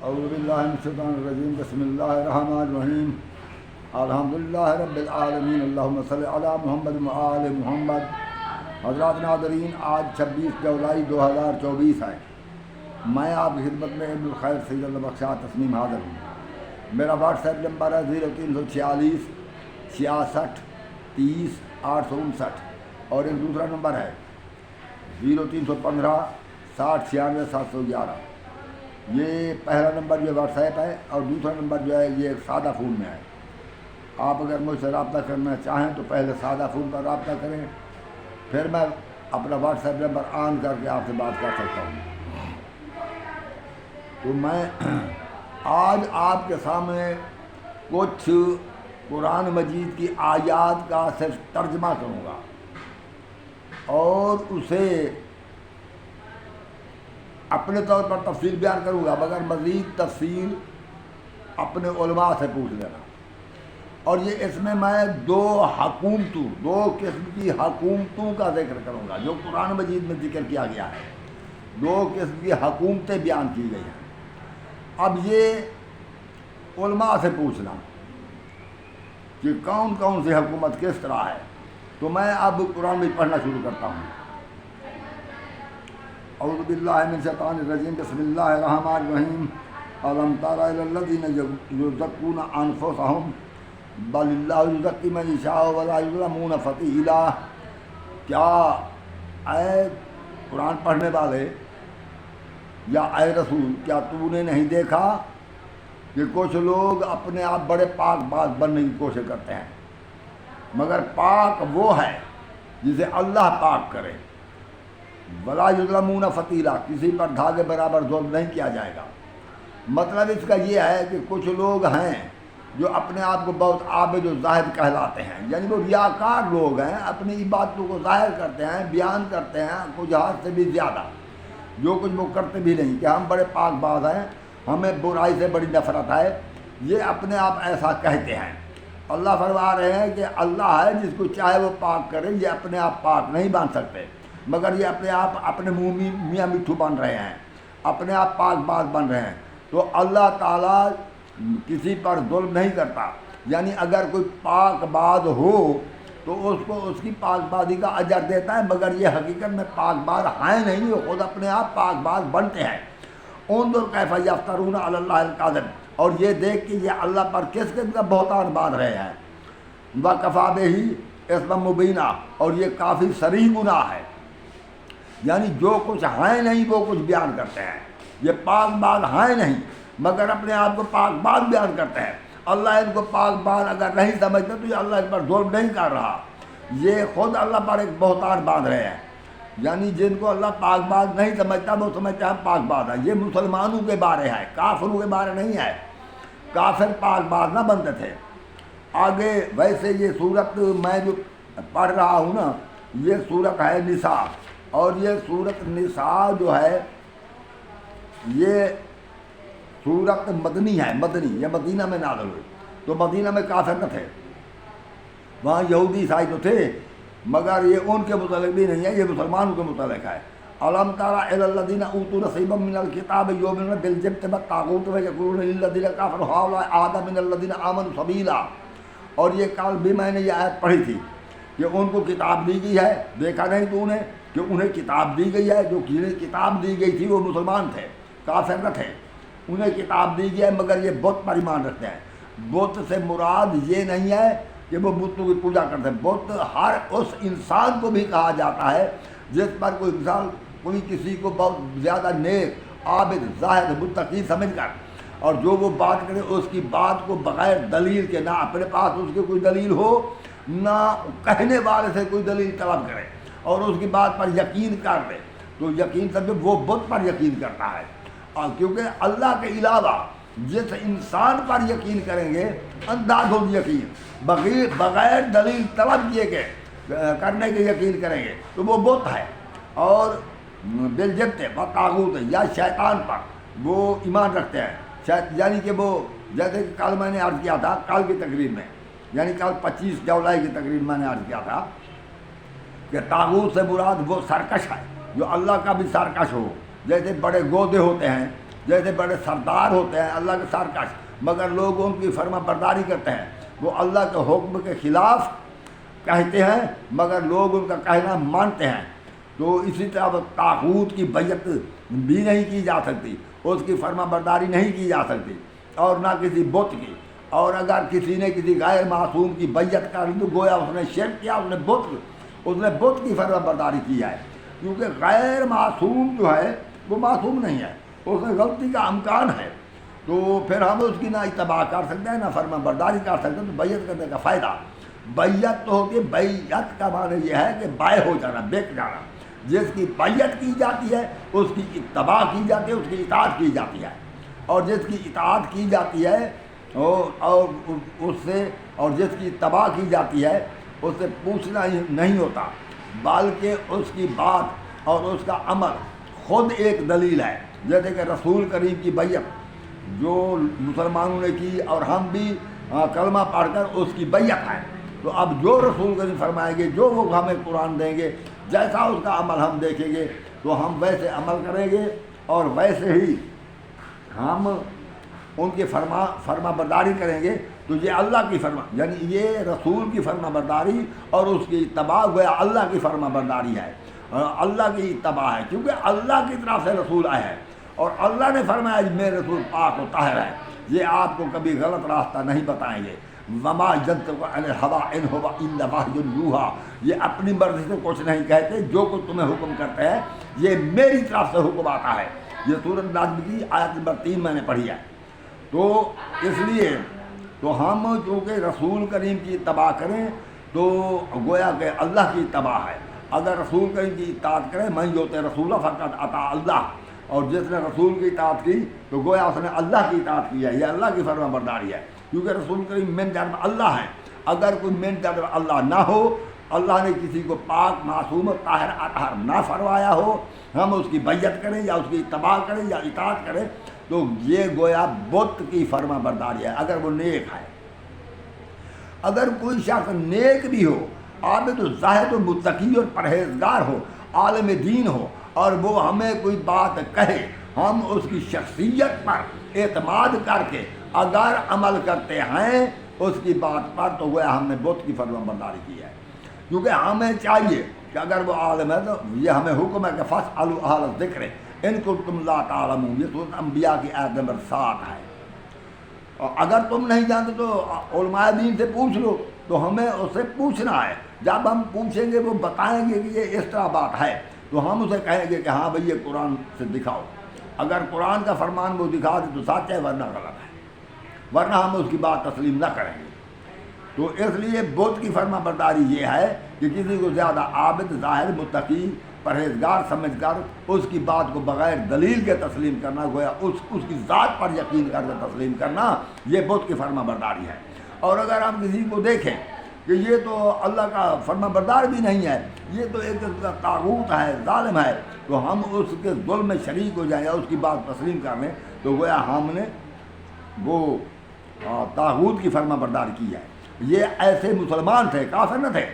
اعوذ باللہ من الشیطان الرجیم بسم اللہ الرحمن الرحیم الحمدللہ رب العالمین اللہم صلی علی محمد وآل محمد۔ حضرات ناظرین، آج 26 جولائی 2024 ہے۔ میں آپ کی خدمت میں ابن الخیر سید اللہ بخشا تسلیم حاضر ہوں۔ میرا واٹس ایپ نمبر ہے 0346 66 30 859 اور ایک دوسرا نمبر ہے 0315 60 96 711۔ یہ پہلا نمبر جو واٹس ایپ ہے اور دوسرا نمبر جو ہے یہ سادہ فون میں ہے۔ آپ اگر مجھ سے رابطہ کرنا چاہیں تو پہلے سادہ فون پر رابطہ کریں، پھر میں اپنا واٹس ایپ نمبر آن کر کے آپ سے بات کر سکتا ہوں۔ تو میں آج آپ کے سامنے کچھ قرآن مجید کی آیات کا صرف ترجمہ کروں گا اور اسے اپنے طور پر تفصیل بیان کروں گا، مگر مزید تفصیل اپنے علماء سے پوچھ لینا۔ اور یہ اس میں دو قسم کی حکومتوں کا ذکر کروں گا جو قرآن مجید میں ذکر کیا گیا ہے۔ دو قسم کی حکومتیں بیان کی گئی ہیں۔ اب یہ علماء سے پوچھنا کہ کون کون سی حکومت کس طرح ہے، تو میں اب قرآن میں پڑھنا شروع کرتا ہوں۔ اعوذ باللہ من الشیطان الرجیم بسم اللہ الرحمن الرحیم الم تر الی الذین یزکون انفسهم بل اللہ یزکی من یشاء ولا یظلمون فتیلا۔ کیا اے قرآن پڑھنے والے یا اے رسول، کیا تو نے نہیں دیکھا کہ کچھ لوگ اپنے آپ بڑے پاک باز بننے کی کوشش کرتے ہیں، مگر پاک وہ ہے جسے اللہ پاک کرے۔ ولا یظلمون فتیلا، کسی پر دھاگے برابر ظلم نہیں کیا جائے گا۔ مطلب اس کا یہ ہے کہ کچھ لوگ ہیں جو اپنے آپ کو بہت عابد و زاہد کہلاتے ہیں، یعنی وہ ریاکار لوگ ہیں، اپنی عبادتوں کو ظاہر کرتے ہیں، بیان کرتے ہیں کچھ حد سے بھی زیادہ، جو کچھ وہ کرتے بھی نہیں کہ ہم بڑے پاک باز ہیں، ہمیں برائی سے بڑی نفرت ہے، یہ اپنے آپ ایسا کہتے ہیں۔ اللہ فرما رہے ہیں کہ اللہ ہے جس کو چاہے وہ پاک کرے، یہ اپنے آپ پاک نہیں بن سکتے، مگر یہ اپنے آپ اپنے منہ میاں مٹھو بن رہے ہیں، اپنے آپ پاک باز بن رہے ہیں۔ تو اللہ تعالیٰ کسی پر ظلم نہیں کرتا، یعنی اگر کوئی پاک باز ہو تو اس کو اس کی پاک بازی کا اجر دیتا ہے، مگر یہ حقیقت میں پاک باز ہیں نہیں، وہ خود اپنے آپ پاک باز بنتے ہیں۔ انظر کیف یفترون علی اللہ الکذب، اور یہ دیکھ کہ یہ اللہ پر کس قسم کا بہتان باندھ رہے ہیں۔ وکفیٰ بہ اثما مبینا، اور یہ کافی صریح گناہ ہے، یعنی جو کچھ ہیں نہیں وہ کچھ بیان کرتے ہیں۔ یہ پاک باز ہیں نہیں مگر اپنے آپ کو پاک باز بیان کرتے ہیں۔ اللہ ان کو پاک باز اگر نہیں سمجھتے تو یہ اللہ ان پر ظلم نہیں کر رہا، یہ خود اللہ پر ایک بہتان باندھ رہے ہیں۔ یعنی جن کو اللہ پاک باز نہیں سمجھتا وہ سمجھتے ہیں پاک باز ہیں۔ یہ مسلمانوں کے بارے ہے، کافروں کے بارے نہیں ہے۔ کافر پاک باز نہ بنتے تھے۔ آگے ویسے یہ صورت میں جو پڑھ رہا ہوں نا، یہ صورت ہے نساء، اور یہ صورت نساء جو ہے یہ صورت مدنی ہے، مدنی، یہ مدینہ میں نازل ہوئی۔ تو مدینہ میں کافر نہ تھے، وہاں یہودی عیسائی تو تھے، مگر یہ ان کے متعلق بھی نہیں ہے، یہ مسلمانوں کے متعلق ہے۔ الم تر الی الذین اوتوا نصیبا من الکتاب یؤمنون بالجبت والطاغوت ویقولون للذین کفروا هؤلاء اهدی من الذین آمنوا سبیلا۔ اور یہ کل بھی میں نے یہ آیت پڑھی تھی کہ ان کو کتاب دی گئی ہے، دیکھا نہیں تو انہیں کہ انہیں کتاب دی گئی ہے، جو کتاب دی گئی تھی وہ مسلمان تھے، کافر نہ تھے۔ انہیں کتاب دی گئی ہے مگر یہ بت پر ایمان رکھتے ہیں۔ بت سے مراد یہ نہیں ہے کہ وہ بتوں کی پوجا کرتے ہیں، بت ہر اس انسان کو بھی کہا جاتا ہے جس پر کوئی مثال کوئی کسی کو بہت زیادہ نیک عابد زاہد متقی سمجھ کر، اور جو وہ بات کرے اس کی بات کو بغیر دلیل کے، نہ اپنے پاس اس کی کوئی دلیل ہو نہ کہنے والے سے کوئی دلیل طلب کرے اور اس کی بات پر یقین کر دے، تو یقین سمجھو وہ بت پر یقین کرتا ہے۔ اور کیونکہ اللہ کے علاوہ جس انسان پر یقین کریں گے اندھا دھند یقین، بغیر دلیل طلب کیے کے کرنے کے یقین کریں گے تو وہ بت ہے۔ اور بالجبت والطاغوت، یا شیطان پر وہ ایمان رکھتے ہیں، یعنی کہ وہ جیسے کہ کل میں نے عرض کیا تھا، کل کی تقریر میں، یعنی کل 25 جولائی کی تقریر میں نے عرض کیا تھا کہ طاغوت سے مراد وہ سرکش ہے جو اللہ کا بھی سرکش ہو۔ جیسے بڑے گودے ہوتے ہیں جیسے بڑے سردار ہوتے ہیں اللہ کے سرکش، مگر لوگ ان کی فرما برداری کرتے ہیں، وہ اللہ کے حکم کے خلاف کہتے ہیں مگر لوگ ان کا کہنا مانتے ہیں۔ تو اسی طرح طاغوت کی بیعت بھی نہیں کی جا سکتی، اس کی فرما برداری نہیں کی جا سکتی، اور نہ کسی بت کی۔ اور اگر کسی نے کسی غیر معصوم کی بیعت کر لی تو گویا اس نے شرک کیا، اس نے بت کی فرما برداری کی ہے، کیونکہ غیر معصوم جو ہے وہ معصوم نہیں ہے، اس میں غلطی کا امکان ہے، تو پھر ہم اس کی نہ اتباع کر سکتے ہیں نہ فرما برداری کر سکتے ہیں۔ تو بیعت کرنے کا فائدہ، بیعت تو ہوتی ہے، بیعت کا معنی یہ ہے کہ بائع ہو جانا، بیک جانا۔ جس کی بیعت کی جاتی ہے اس کی اتباع کی جاتی ہے، اس کی اطاعت کی جاتی ہے، اور جس کی اطاعت کی جاتی ہے اور اس سے، اور جس کی اتباع کی جاتی ہے اس سے پوچھنا ہی نہیں ہوتا، بلکہ اس کی بات اور اس کا عمل خود ایک دلیل ہے۔ جیسے کہ رسول کریم کی بیعت جو مسلمانوں نے کی اور ہم بھی کلمہ پڑھ کر اس کی بیعت ہے، تو اب جو رسول کریم فرمائیں گے، جو وہ ہمیں قرآن دیں گے، جیسا اس کا عمل ہم دیکھیں گے تو ہم ویسے عمل کریں گے، اور ویسے ہی ہم ان کی فرما برداری کریں گے۔ تو یہ اللہ کی یعنی یہ رسول کی فرما برداری اور اس کی اتباع گویا اللہ کی فرما برداری ہے، اللہ کی اتباع ہے، کیونکہ اللہ کی طرف سے رسول آئے ہیں، اور اللہ نے فرمایا میرے رسول پاک و طاہر ہے، یہ آپ کو کبھی غلط راستہ نہیں بتائیں گے۔ وما ينطق عن الهوى ان هو الا وحی یوحی، یہ اپنی مرضی سے کچھ نہیں کہتے، جو کچھ تمہیں حکم کرتے ہیں یہ میری طرف سے حکم آتا ہے۔ یہ سورۃ نجم کی آیت نمبر 3 میں نے پڑھی ہے۔ تو اس لیے تو ہم چونکہ رسول کریم کی اتباع کریں تو گویا کہ اللہ کی اتباع ہے۔ اگر رسول کریم کی اطاعت کریں، من یطع الرسول فقد اطاع اللہ، اور جس نے رسول کی اطاعت کی تو گویا اس نے اللہ کی اطاعت کی ہے، یہ اللہ کی فرما برداری ہے، کیونکہ رسول کریم من جانب اللہ ہے۔ اگر کوئی من جانب اللہ نہ ہو، اللہ نے کسی کو پاک معصوم طاہر اطہر نہ فرمایا ہو، ہم اس کی بیعت کریں یا اس کی اتباع کریں یا اطاعت کریں تو یہ گویا بت کی فرما برداری ہے، اگر وہ نیک ہے۔ اگر کوئی شخص نیک بھی ہو، عابد و زاہد و متقی اور پرہیزگار ہو، عالم دین ہو، اور وہ ہمیں کوئی بات کہے، ہم اس کی شخصیت پر اعتماد کر کے اگر عمل کرتے ہیں اس کی بات پر، تو گویا ہم نے بت کی فرما برداری کی ہے۔ کیونکہ ہمیں چاہیے کہ اگر وہ عالم ہے تو یہ ہمیں حکم ہے کہ فاسألوا اہل الذکر ان کنتم لا تعلمون، یہ سورۃ انبیاء کی آیت نمبر 7 ہے۔ اور اگر تم نہیں جانتے تو علماء دین سے پوچھ لو، تو ہمیں اس سے پوچھنا ہے۔ جب ہم پوچھیں گے وہ بتائیں گے کہ یہ اس طرح بات ہے تو ہم اسے کہیں گے کہ ہاں بھئی یہ قرآن سے دکھاؤ، اگر قرآن کا فرمان وہ دکھا دے تو سچ ہے، ورنہ غلط ہے، ورنہ ہم اس کی بات تسلیم نہ کریں گے۔ تو اس لیے بت کی فرما برداری یہ ہے کہ کسی کو زیادہ عابد ظاہر متقی پرہیزگار سمجھ کر اس کی بات کو بغیر دلیل کے تسلیم کرنا، گویا اس کی ذات پر یقین کر کے تسلیم کرنا، یہ بت کی فرما برداری ہے۔ اور اگر ہم کسی کو دیکھیں کہ یہ تو اللہ کا فرما بردار بھی نہیں ہے، یہ تو ایک طاغوت ہے، ظالم ہے، تو ہم اس کے ظلم میں شریک ہو جائیں یا اس کی بات تسلیم کر لیں تو گویا ہم نے وہ طاغوت کی فرما برداری کی ہے۔ یہ ایسے مسلمان تھے، کافر نہ تھے،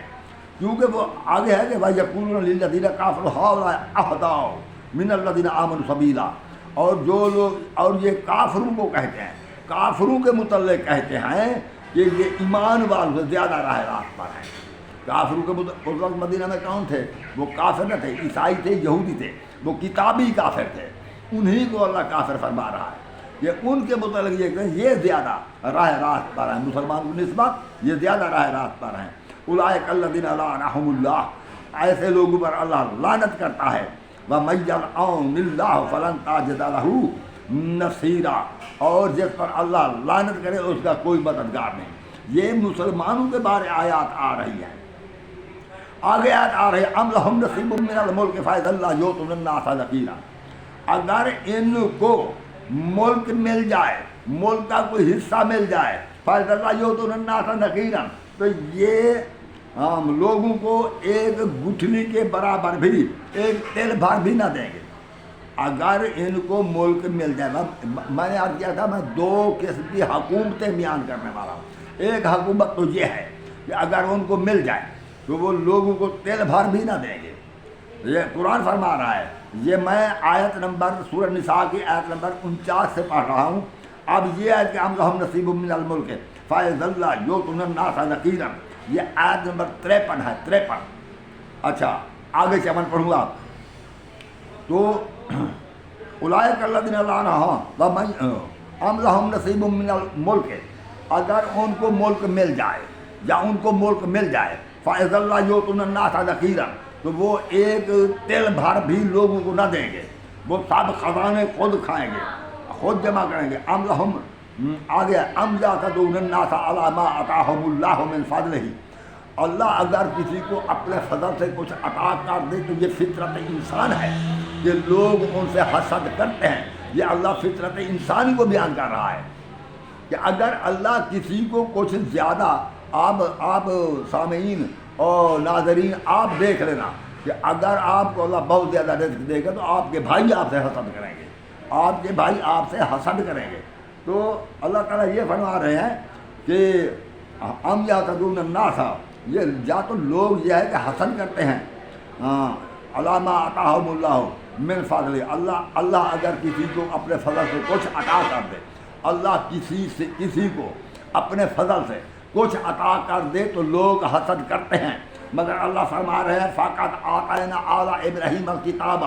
کیونکہ وہ آگے ہے کہ وَيَقُولُونَ لِلَّذِينَ كَفَرُوا هَؤُلَاءِ أَهْدَىٰ مِنَ الَّذِينَ آمَنُوا سَبِيلًا، اور جو لوگ، اور یہ کافروں کو کہتے ہیں، کافروں کے متعلق کہتے ہیں کہ یہ ایمان والوں سے زیادہ راہ راست پر ہیں۔ کافروں کے اس وقت مدینہ میں کون تھے؟ وہ کافر نہ تھے، عیسائی تھے، یہودی تھے، وہ کتابی کافر تھے، انہی کو اللہ کافر فرما رہا ہے۔ یہ ان کے متعلق یہ کہ یہ زیادہ راہ راست پر ہیں، مسلمان کی نسبت یہ زیادہ راہ راست پر ہیں۔ اولئک الذین لعنہم اللہ، ایسے لوگوں پر اللہ لعنت کرتا ہے۔ وَمَن یلعن اللہ فلن تجد لہ نصیرا، اور جس پر اللہ لعنت کرے اس کا کوئی مددگار نہیں۔ یہ مسلمانوں کے بارے آیات آ رہی ہے، آگے آیات آ رہی ہے ام لہم نصیب من الملک فاذا لا یؤتون الناس نقیرا، اگر ان کو ملک مل جائے، ملک کا کوئی حصہ مل جائے، فاذا لا یؤتون الناس نقیرا، تو یہ لوگوں کو ایک گٹھلی کے برابر بھی، ایک تل بھر بھی نہ دیں گے۔ اگر ان کو ملک مل جائے، میں نے عرض کیا تھا میں 2 قسم کی حکومتیں بیان کرنے والا ہوں۔ ایک حکومت تو یہ ہے کہ اگر ان کو مل جائے تو وہ لوگوں کو تل بھر بھی نہ دیں گے۔ یہ قرآن فرما رہا ہے یہ میں آیت نمبر سورہ نساء کی آیت نمبر 49 سے پڑھ رہا ہوں. اب یہ ہے کہ ام لہم نصیب من الملک فاذ اللہ یؤتون الناس نقیرا، یہ آیت نمبر 53 ہے، 53. اچھا آگے سے میں پڑھوں گا. تو اولئک الذین لعنهم ام لہم نصیب من الملک، اگر ان کو ملک مل جائے یا ان کو ملک مل جائے، فاذ اللہ یؤتون الناس نقیرا، تو وہ ایک تل بھر بھی لوگوں کو نہ دیں گے، وہ سب خزانے خود کھائیں گے، خود جمع کریں گے. ام لہم آگے ام یعتدون الناس علی ما آتاہم اللہ من فضلہ، اللہ اگر کسی کو اپنے فضل سے کچھ عطا کر دے تو یہ فطرت انسان ہے کہ لوگ ان سے حسد کرتے ہیں. یہ اللہ فطرت انسانی کو بیان کر رہا ہے کہ اگر اللہ کسی کو کچھ زیادہ، آپ سامعین اور ناظرین آپ دیکھ لینا کہ اگر آپ کو اللہ بہت زیادہ رزق دے گا تو آپ کے بھائی آپ سے حسد کریں گے، آپ کے بھائی آپ سے حسد کریں گے. تو اللہ تعالیٰ یہ فرما رہے ہیں کہ ام یعتدون الناس، یہ یا تو لوگ یہ ہے کہ حسد کرتے ہیں علی ما آتاہم اللہ من فضل، اللہ اگر کسی کو اپنے فضل سے کچھ عطا کر دے، اللہ کسی کو اپنے فضل سے کچھ عطا کر دے تو لوگ حسد کرتے ہیں. مگر اللہ فرما رہے ہیں فقط آتینا آل ابراہیم الکتاب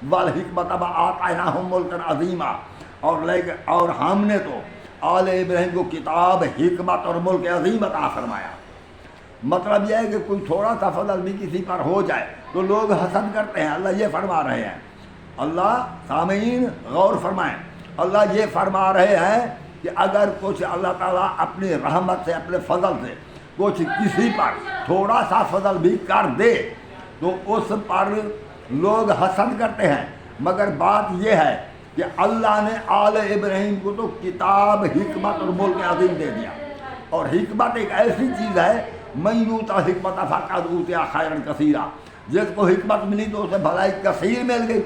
والحکمت وآتیناہم ملکا عظیما، اور ہم نے تو آل ابراہیم کو کتاب، حکمت اور ملک عظیم عطا فرمایا. مطلب یہ ہے کہ کوئی تھوڑا سا فضل بھی کسی پر ہو جائے تو لوگ حسد کرتے ہیں. اللہ یہ فرما رہے ہیں. اللہ سامعین غور فرمائیں، اللہ یہ فرما رہے ہیں کہ اگر کچھ اللہ تعالیٰ اپنی رحمت سے، اپنے فضل سے کچھ کسی پر تھوڑا سا فضل بھی کر دے تو اس پر لوگ حسد کرتے ہیں. مگر بات یہ ہے کہ اللہ نے آل ابراہیم کو تو کتاب، حکمت اور ملک عظیم دے دیا. اور حکمت ایک ایسی چیز ہے، من یؤتی حکمت فقد اوتی خیرا کثیرا، جس کو حکمت ملی تو اسے بھلائی کثیر مل گئی،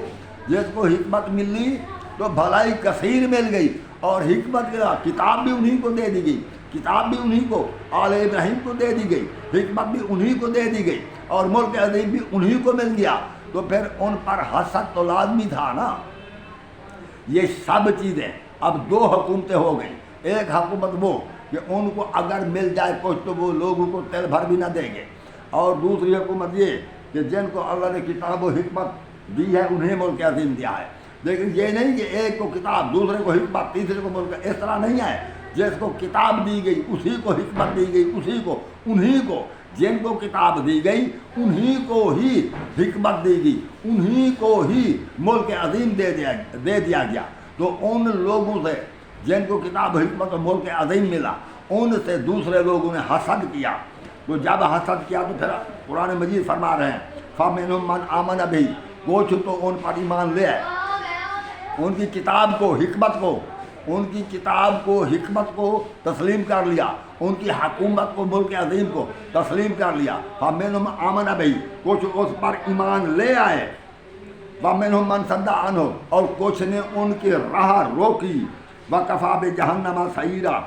جس کو حکمت ملی تو بھلائی کثیر مل گئی. اور حکمت کا کتاب بھی انہی کو دے دی گئی، کتاب بھی انہی کو، آل ابراہیم کو دے دی گئی، حکمت بھی انہی کو دے دی گئی، اور ملک عظیم بھی انہی کو مل گیا. تو پھر ان پر حسد تو لازمی تھا نا. یہ سب چیزیں اب دو حکومتیں ہو گئیں. ایک حکومت وہ کہ ان کو اگر مل جائے کچھ تو وہ لوگوں کو تل بھر بھی نہ دیں گے، اور دوسری حکومت یہ کہ جن کو اللہ نے کتاب و حکمت دی ہے انہیں ملک عظیم دیا ہے. لیکن یہ نہیں کہ ایک کو کتاب، دوسرے کو حکمت، تیسرے کو ملک، اس طرح نہیں ہے. جس کو کتاب دی گئی اسی کو حکمت دی گئی، اسی کو، انہی کو، جن کو کتاب دی گئی انہی کو ہی حکمت دی گئی، انہی کو ہی ملک عظیم دے دیا گیا. تو ان لوگوں سے جن کو کتاب، حکمت اور ملک عظیم ملا، ان سے دوسرے لوگوں نے حسد کیا. تو جب حسد کیا تو پھر قرآن مجید فرما رہے ہیں فَمِنْهُمْ مَنْ آمَنَ بِهِ، کچھ تو ان پر ایمان لے آئے، ان کی کتاب کو، حکمت کو، ان کی کتاب کو، حکمت کو تسلیم کر لیا، ان کی حکومت کو، ملک عظیم کو تسلیم کر لیا. فَمِنْهُمْ آمَنَ بِهِ، کچھ اس پر ایمان لے آئے. وَمِنْهُمْ مَنْ صَدَّ عَنْهُ، اور کچھ نے ان کی راہ روکی. وَكَفَىٰ بِجَهَنَّمَ سَعِيرًا،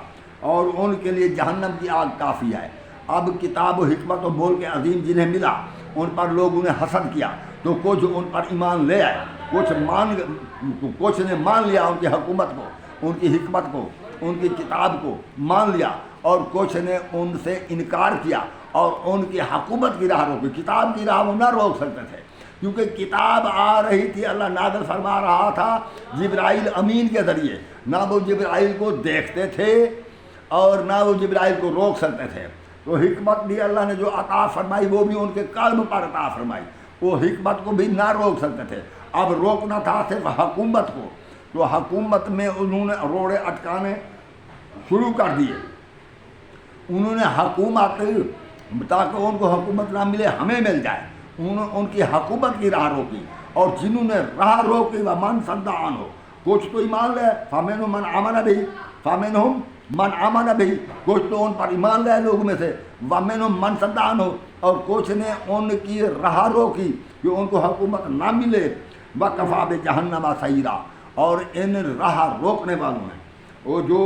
اور ان کے لیے جہنم کی آگ کافی ہے. اب کتاب و حکمت و ملک عظیم جنہیں ملا ان پر لوگوں نے حسد کیا تو کچھ ان پر ایمان لے آئے، کچھ نے مان لیا ان کی حکومت کو، ان کی حکمت کو، ان کی کتاب کو مان لیا، اور کچھ نے ان سے انکار کیا اور ان کی حکومت کی راہ روکی. کتاب کی راہ وہ نہ روک سکتے تھے کیونکہ کتاب آ رہی تھی، اللہ نازل فرما رہا تھا جبرائیل امین کے ذریعے. نہ وہ جبرائیل کو دیکھتے تھے اور نہ وہ جبرائیل کو روک سکتے تھے. تو حکمت بھی اللہ نے جو عطا فرمائی وہ بھی ان کے قلب پر عطا فرمائی، وہ حکمت کو بھی نہ روک سکتے تھے. اب روکنا تھا صرف حکومت کو، تو حکومت میں انہوں نے روڑے اٹکانے شروع کر دیے. انہوں نے حکومت، تاکہ ان کو حکومت نہ ملے ہمیں مل جائے، انہوں نے ان کی حکومت کی راہ روکی. اور جنہوں نے راہ روکی وَمَنْ صَدَّ عَنْهُ، کچھ تو ایمان لے. فَمِنْهُمْ مَنْ آمَنَ بِهِ، فَمِنْهُمْ مَنْ آمَنَ بِهِ، کچھ تو ان پر ایمان لے لوگوں میں سے. وَمِنْهُمْ مَنْ صَدَّ عَنْهُ، اور کچھ نے ان کی راہ روکی کہ ان کو حکومت نہ ملے. وَكَفَىٰ بِجَهَنَّمَ سَعِيرًا، اور ان راہ روکنے والوں نے وہ جو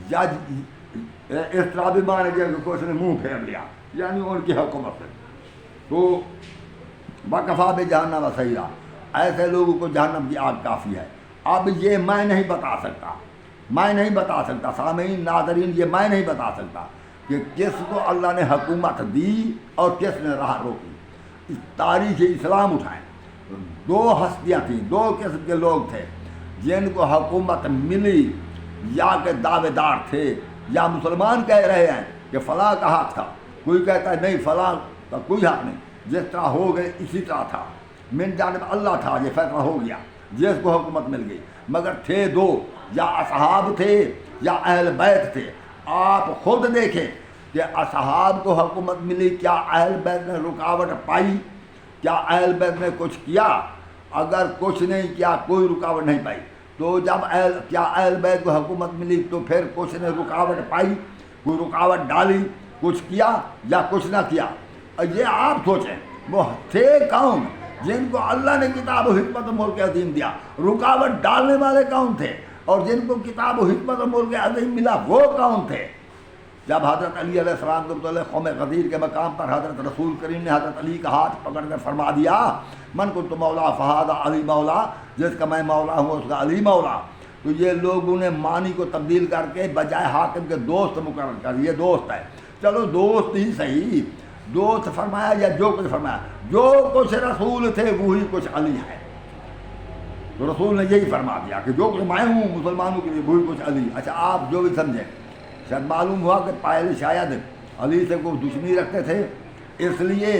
اس طرح بھی مانے گیا کہ کچھ نے منہ پھیر لیا، یعنی ان کی حکومت سے. تو وکفا بجہنم سعیرا، ایسے لوگوں کو جہنم کی آگ کافی ہے۔ اب یہ میں نہیں بتا سکتا، میں نہیں بتا سکتا سامعین ناظرین، یہ میں نہیں بتا سکتا کہ کس کو اللہ نے حکومت دی اور کس نے راہ روکی۔ تاریخ اسلام اٹھائیں، دو ہستیاں تھیں، دو قسم کے لوگ تھے جن کو حکومت ملی، یا کہ دعوے دار تھے، یا مسلمان کہہ رہے ہیں کہ فلاں کا حق تھا، کوئی کہتا ہے نہیں فلاں کا کوئی حق نہیں، جس طرح ہو گئے اسی طرح تھا، من جانب اللہ تھا، یہ فیصلہ ہو گیا، جس کو حکومت مل گئی۔ مگر تھے دو، یا اصحاب تھے یا اہل بیت تھے۔ آپ خود دیکھیں کہ اصحاب کو حکومت ملی، کیا اہل بیت نے رکاوٹ پائی؟ کیا اہل بیت نے کچھ کیا؟ اگر کچھ نہیں کیا، کوئی رکاوٹ نہیں پائی، تو جب کیا اہل بیت کو حکومت ملی تو پھر کچھ نے رکاوٹ پائی، کوئی رکاوٹ ڈالی، کچھ کیا یا کچھ نہ کیا؟ یہ آپ سوچیں، وہ تھے کون جن کو اللہ نے کتاب و حکمت و ملک عظیم دیا؟ رکاوٹ ڈالنے والے کون تھے؟ اور جن کو کتاب و حکمت و ملک عظیم ملا وہ کون تھے؟ جب حضرت علی علیہ السلام کے متعلق قوم غدیر کے مقام پر حضرت رسول کریم نے حضرت علی کا ہاتھ پکڑ کر فرما دیا من کنت مولا فہذا علی مولا، جس کا میں مولا ہوں اس کا علی مولا، تو یہ لوگوں نے معنی کو تبدیل کر کے بجائے حاکم کے دوست مقرر کر، یہ دوست ہے، چلو دوست ہی صحیح، دوست فرمایا یا جو کچھ فرمایا، جو کچھ رسول تھے وہی کچھ علی ہے۔ تو رسول نے یہی فرما دیا کہ جو کچھ میں ہوں مسلمانوں کے لیے وہی کچھ علی۔ اچھا آپ جو بھی سمجھیں، شاید معلوم ہوا کہ پہلے شاید علی سے کوئی دشمنی رکھتے تھے، اس لیے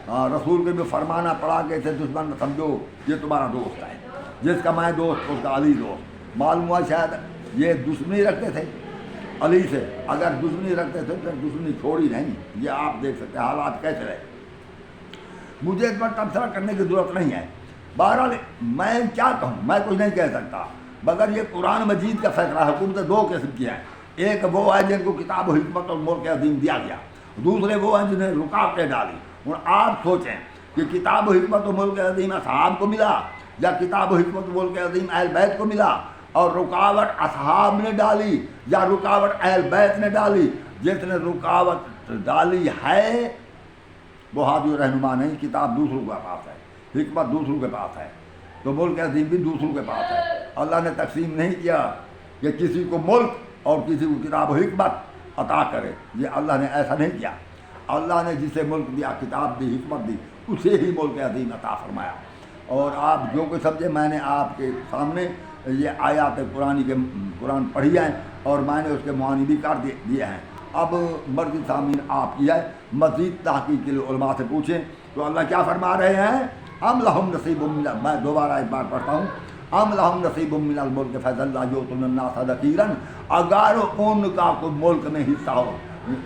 رسول کے بھی فرمانا پڑا کہ اسے دشمن سمجھو، یہ تمہارا دوست ہے، جس کا میں دوست اس کا علی دوست۔ معلوم ہوا شاید یہ دشمنی رکھتے تھے علی سے، اگر دشمنی رکھتے تھے پھر دشمنی چھوڑی نہیں۔ یہ آپ دیکھ سکتے ہیں حالات کیسے رہے۔ مجھے اس پر تبصرہ کرنے کی ضرورت نہیں ہے، بہرحال میں کیا کہوں، میں کچھ نہیں کہہ سکتا، مگر یہ قرآن مجید کا فیصلہ۔ حکومت دو قسم کی ہیں، ایک وہ ہے جن کو کتاب و حکمت اور ملک عظیم دیا گیا، دوسرے وہ ہیں جنہیں رکاوٹیں ڈالی۔ اور آپ سوچیں کہ کتاب و حکمت و ملک عظیم اصحاب کو ملا یا کتاب و حکمت و ملک عظیم اہل بیت کو ملا، اور رکاوٹ اصحاب نے ڈالی یا رکاوٹ اہل بیت نے ڈالی؟ جس نے رکاوٹ ڈالی ہے وہ ہادی رہنما نہیں، کتاب دوسروں کے پاس ہے، حکمت دوسروں کے پاس ہے، تو ملک عظیم بھی دوسروں کے پاس ہے۔ اللہ نے تقسیم نہیں کیا کہ کسی کو ملک اور کسی کو کتاب و حکمت عطا کرے، یہ اللہ نے ایسا نہیں کیا۔ اللہ نے جسے ملک دیا، کتاب دی، حکمت دی، اسے ہی ملک عظیم عطا فرمایا۔ اور آپ جو کچھ سمجھے، میں نے آپ کے سامنے یہ آیات قرآن پڑھی ہیں اور میں نے اس کے معانی بھی کر دیے ہیں۔ اب مرضی سامعین آپ کی ہے، مزید تحقیق کے لیے علماء سے پوچھیں تو اللہ کیا فرما رہے ہیں؟ ام لہم نصیب من، میں دوبارہ ایک بار پڑھتا ہوں، ام لہم نصیب من الملک فضل یؤتون الناس ذکیرا، اگر ان کا کوئی ملک میں حصہ ہو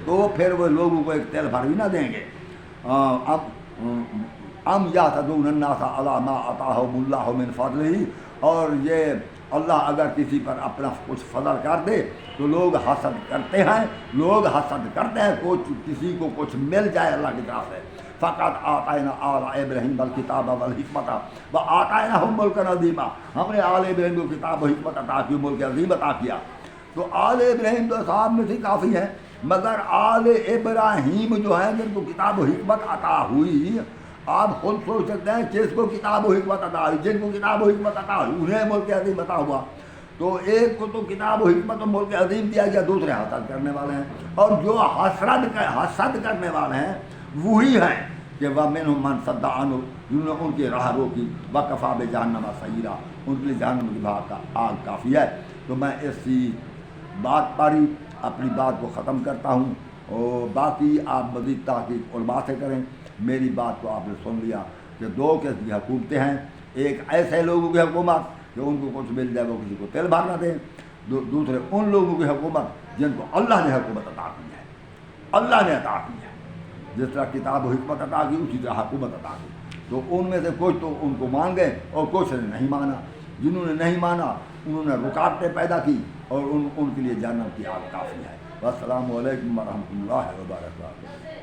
تو پھر وہ لوگوں کو ایک تل بھر بھی نہ دیں گے۔ ام یحسدون الناس علی ما آتاہم اللہ من فضلہ، اور یہ اللہ اگر کسی پر اپنا کچھ فضل کر دے تو لوگ حسد کرتے ہیں، لوگ حسد کرتے ہیں کسی کو کچھ مل جائے اللہ کی طرف سے۔ فقط آتینا آل ابراہیم الکتاب والحکمت وآتیناہم ملکا عظیما، ہم نے آل ابراہیم کو کتاب و حکمت عطا کی، ملک عظیم عطا کیا۔ تو آل ابراہیم تو صاحب میں سے کافی ہیں، مگر آل ابراہیم جو ہیں جن کو کتاب و حکمت عطا ہوئی، آپ خود سوچ سکتے ہیں کس کو کتاب و حکمت عطا ہوئی؟ جن کو کتاب و حکمت عطا ہوئی انہیں ملک عظیم عطا ہوا۔ تو ایک کو تو کتاب و حکمت و ملک عظیم دیا گیا، دوسرے حسد کرنے والے ہیں، اور جو حسد کرنے والے ہیں وہی ہیں کہ وَمِنْهُمْ مَنْ صَدَّ عَنْهُ، جنہوں نے ان کی راہ روکی، وَكَفَىٰ بِجَهَنَّمَ سَعِيرًا، ان کے لیے جہنم کی آگ کافی ہے۔ تو میں اسی بات پر ہی اپنی بات کو ختم کرتا ہوں، اور باقی آپ مزید تحقیق علماء سے کریں۔ میری بات کو آپ نے سن لیا کہ دو قسم کی حکومتیں ہیں، ایک ایسے لوگوں کی حکومت کہ ان کو کچھ مل جائے وہ کسی کو تل بھر نہ دیں، دوسرے ان لوگوں کی حکومت جن کو اللہ نے حکومت عطا کی ہے، اللہ نے عطا کی ہے، جس طرح کتاب و حکمت عطا کی اسی طرح حکومت عطا کی۔ تو ان میں سے کچھ تو ان کو مان گئے اور کچھ نے نہیں مانا، جنہوں نے نہیں مانا انہوں نے رکاوٹیں پیدا کی، اور ان کے لیے جہنم کی آگ کافی ہے۔ والسلام علیکم ورحمۃ اللہ وبرکاتہ۔